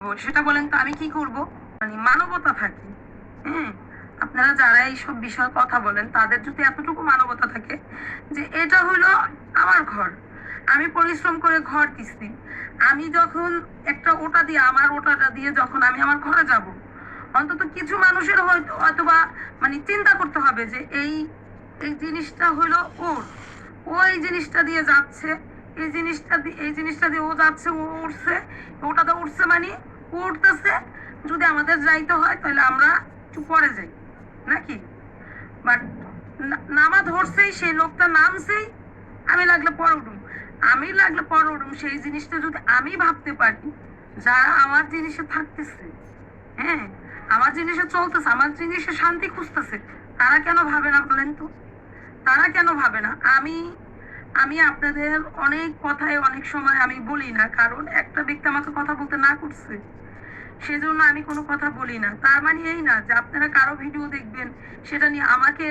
সেটা বলেন তো আমি কি করব? মানে মানবতা থাকে। হ্যাঁ, আপনারা যারা এইসব বিষয়ে কথা বলেন তাদের যদি এতটুকু মানবতা থাকে যে এটা হলো আমার ঘর, আমি পরিশ্রম করে ঘর দিচ্ছি, আমি যখন একটা ওটা দিয়ে আমার ওটাটা দিয়ে যখন আমি আমার ঘরে যাব, অন্তত কিছু মানুষের হয়তো অথবা মানে চিন্তা করতে হবে যে এই এই জিনিসটা হলো ওর, ও এই জিনিসটা দিয়ে যাচ্ছে, এই জিনিসটা দিয়ে ও যাচ্ছে, ও উঠছে, ওটাতে উঠছে মানে ও উঠতেছে। যদি আমাদের যাইতে হয় তাহলে আমরা একটু পরে যাই নাকি? বাট নামা ধরছেই, সেই লোকটা নামছেই, আমি লাগলে পরে উঠুম, আমি লাগলে পরে উঠুম, সেই জিনিসটা যদি আমি ভাবতে পারি, যারা আমার জিনিসে থাকতেছে, হ্যাঁ, আমার জিনিসে চলতেছে, আমার জিনিসে শান্তি খুঁজতেছে, তারা কেন ভাবে না বলেন তো? তারা কেন ভাবে না? আমি আমি আপনাদের অনেক কথায় অনেক সময় আমি বলি না, কারণ একটা ব্যক্তি আমাকে কথা বলতে না করছে, সেজন্য আমি কোনো কথা বলি না। তার মানে এই না যে আপনারা কারো ভিডিও দেখবেন, সেটা নিয়ে আমাকে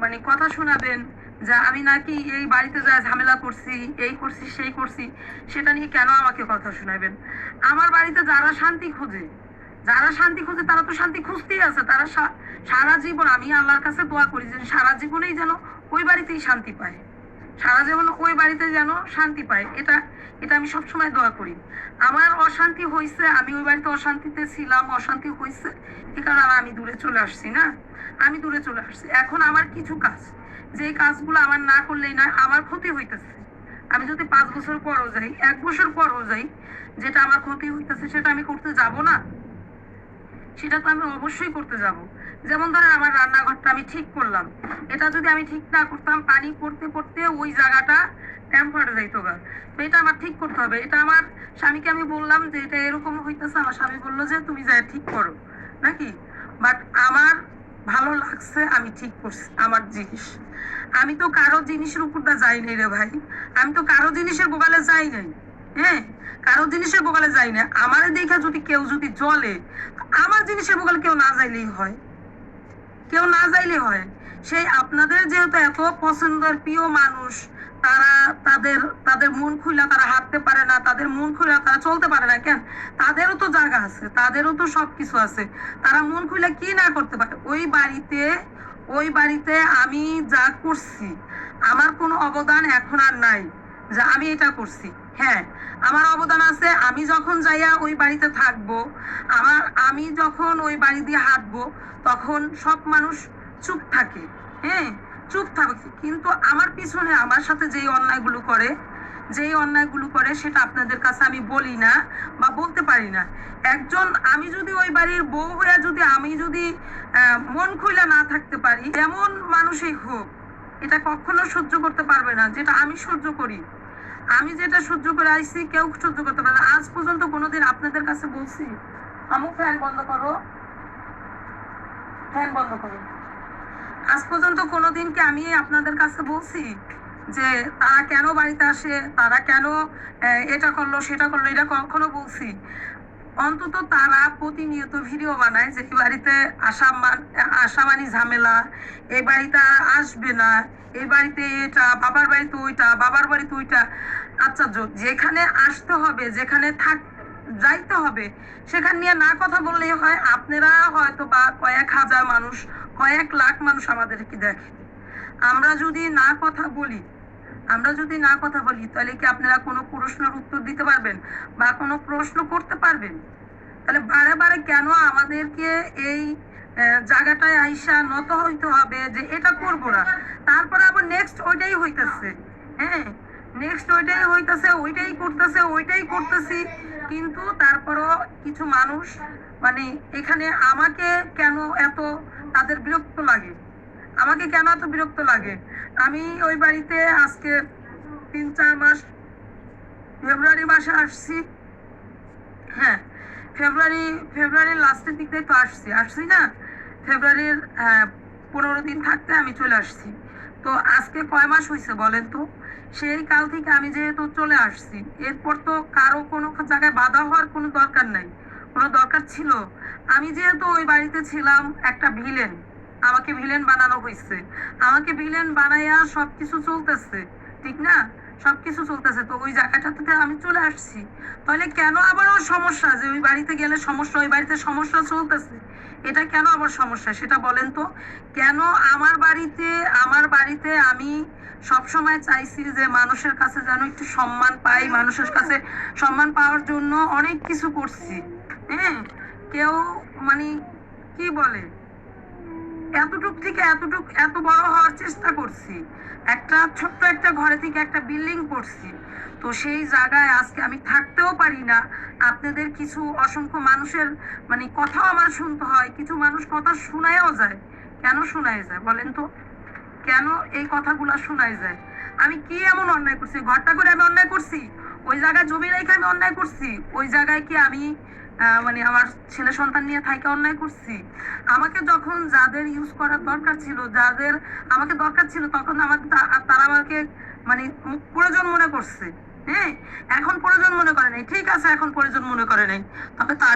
মানে কথা শোনাবেন যে আমি নাকি এই বাড়িতে যা ঝামেলা করছি, এই করছি সেই করছি, সেটা নিয়ে কেন আমাকে কথা শোনাবেন? আমার বাড়িতে যারা শান্তি খোঁজে, যারা শান্তি খোঁজে তারা তো শান্তি খুঁজতেই আছে, তারা সারা জীবন, আমি আল্লাহর কাছে দোয়া করি যে সারা জীবনেই যেন ওই বাড়িতেই শান্তি পায়, সারা জীবন ওই বাড়িতে যেন শান্তি পায়, এটা এটা আমি সবসময় দোয়া করি। আমার অশান্তি হয়েছে, আমি ওই বাড়িতে অশান্তিতে ছিলাম, অশান্তি হয়েছে, এ কারণে আমি দূরে চলে আসছি না, আমি দূরে চলে আসছি। এখন আমার কিছু কাজ, যে কাজগুলো আমার না করলেই না, আমার ক্ষতি হইতেছে। আমি যদি 5 বছর পরও যাই, 1 বছর পরও যাই, যেটা আমার ক্ষতি হইতেছে সেটা আমি করতে যাব না? সেটা তো আমি অবশ্যই করতে যাব। যেমন ধরেন আমার রান্নাঘরটা আমি ঠিক করলাম, এটা যদি আমি ঠিক না করতাম, পানি পড়তে পড়তে ওই জায়গাটা টেম্পার যাইতো গা, তো এটা আমার ঠিক করতে হবে। এটা আমার স্বামীকে আমি বললাম যে এটা এরকম হইতেছে, আমার স্বামী বললো যে তুমি যাই ঠিক করো নাকি। বাট আমার ভালো লাগছে, আমি ঠিক করছি আমার জিনিস। আমি তো কারো জিনিসের উপরটা যাই নাই রে ভাই, আমি তো কারো জিনিসের গোগালে যাই নাই। হ্যাঁ, কারো জিনিসের বোগালে যাই না। আমার দেখা যদি কেউ যদি জ্বলে, আমার জিনিসের বোগালে কেউ না যাইলেই হয়, কেউ না যাইলে হয়। সেই আপনাদের যেহেতু এত পছন্দের প্রিয় মানুষ, তারা তাদের তাদের মন খুলে তারা হাঁটতে পারে না, তাদের মন খুলে তারা চলতে পারে না কেন? তাদেরও তো জায়গা আছে, তাদেরও তো সবকিছু আছে, তারা মন খুলে কি না করতে পারে? ওই বাড়িতে আমি যা করছি, আমার কোনো অবদান এখন আর নাই যে আমি এটা করছি। হ্যাঁ, আমার অবদান আছে, আমি যখন যাইয়া ওই বাড়িতে থাকবো, আমি যখন ওই বাড়ি দিয়ে হাঁটবো, তখন সব মানুষ চুপ থাকে। হ্যাঁ, চুপ থাকে, কিন্তু আমার পিছনে আমার সাথে যেই অন্যায়গুলো করে সেটা আপনাদের কাছে আমি বলি না বা বলতে পারি না। একজন, আমি যদি ওই বাড়ির বউ হয়ে যদি আমি যদি মন খুলে না থাকতে পারি, এমন মানুষই হোক, এটা কখনো সহ্য করতে পারবে না যেটা আমি সহ্য করি। আমি যেটা সহ্য করে আইছি কেউ সহ্য করতে পারে না। আজ পর্যন্ত কোনোদিন আপনাদের কাছে বলছি আমু ফ্যান বন্ধ করো, ফ্যান বন্ধ করো? আজ পর্যন্ত কোনোদিন কি আমি আপনাদের কাছে বলছি যে তারা কেন বাড়িতে আসে, তারা কেন এটা করলো সেটা করলো, এটা কখনো বলছি? অন্তত তারা প্রতিনিয়ত ভিডিও বানায় যে এই বাড়িতে আসা মানে ঝামেলা, এই বাড়িতে আসবে না, এই বাড়িতে এটা, বাবার বাড়িতে ওইটা, বাবার বাড়িতে ওইটা। আচ্ছা, যেখানে আসতে হবে, যেখানে যাইতে হবে, সেখানে নিয়ে না কথা বললেই হয়? আপনারা হয়তো বা কয়েক হাজার মানুষ, কয়েক লাখ মানুষ আমাদেরকে দেখে, আমরা যদি না কথা বলি, তাহলে কি আপনারা কোনো প্রশ্নের উত্তর দিতে পারবেন বা কোনো প্রশ্ন করতে পারবেন? তাহলে বারে বারে কেন আমাদেরকে এই জায়গাটায় আইসা নত হইতে হবে যে এটা করব না, তারপরে আবার নেক্সট ওইটাই হইতেছে? হ্যাঁ, নেক্সট ওইটাই হইতেছে, ওইটাই করতেছি। কিন্তু তারপরও কিছু মানুষ মানে এখানে আমাকে কেন এত তাদের বিরক্ত লাগে, আমাকে কেন এত বিরক্ত লাগে? আমি ওই বাড়িতে আজকে 3-4 মাস, ফেব্রুয়ারি মাসে আসছি। হ্যাঁ, ফেব্রুয়ারির লাস্টের দিক দিয়ে তো আসছি না, ফেব্রুয়ারির 15 দিন থাকতে আমি চলে আসছি। তো আজকে কয় মাস হয়েছে বলেন তো? সেই কাল থেকে আমি যেহেতু চলে আসছি, এরপর তো কারো কোনো জায়গায় বাধা হওয়ার কোনো দরকার নাই, কোনো দরকার ছিল? আমি যেহেতু ওই বাড়িতে ছিলাম একটা ভিলেন, আমাকে ভিলেন বানানো হয়েছে, আমাকে ভিলেন বানাইয়া সবকিছু চলতেছে, ঠিক না? সবকিছু চলতেছে, তো ওই জায়গাটাতে আমি চলে আসছি। তাহলে কেন আবার ওর সমস্যা যে ওই বাড়িতে গেলে সমস্যা, ওই বাড়িতে সমস্যা চলতেছে, এটা কেন আবার সমস্যা সেটা বলেন তো। কেন আমার বাড়িতে আমি সব সময় চাইছি যে মানুষের কাছে যেন একটু সম্মান পাই, মানুষের কাছে সম্মান পাওয়ার জন্য অনেক কিছু করছি। হ্যাঁ, কেউ মানে কি বলে, এতটুক থেকে এত বড় হওয়ার চেষ্টা করছি, একটা ছোট্ট একটা ঘরে থেকে একটা বিল্ডিং করছি। তো সেই জায়গায় আজকে আমি থাকতেও পারি না। আপনাদের কিছু অসংখ্য মানুষের মানে কথাও আমার শুনতে হয়, কিছু মানুষ কথা শোনায়ও যায়। কেন শোনায় যায় বলেন তো, কেন এই কথাগুলো শোনায় যায়? আমি কি এমন অন্যায় করছি? ঘরটা করে আমি অন্যায় করছি? ওই জায়গায় জমি রেখে আমি অন্যায় করছি? ওই জায়গায় কি আমি মানে আমার ছেলে সন্তান নিয়ে থাইকে অন্যায় করছি? আমাকে যখন যাদের ইউজ করার দরকার ছিল, যাদের আমাকে দরকার ছিল, তখন তারা আমাকে মানে প্রয়োজন মনে করছে। হ্যাঁ, এখন প্রয়োজন মনে করে নাই, ঠিক আছে, এখন প্রয়োজন মনে করে নাই, তবে তার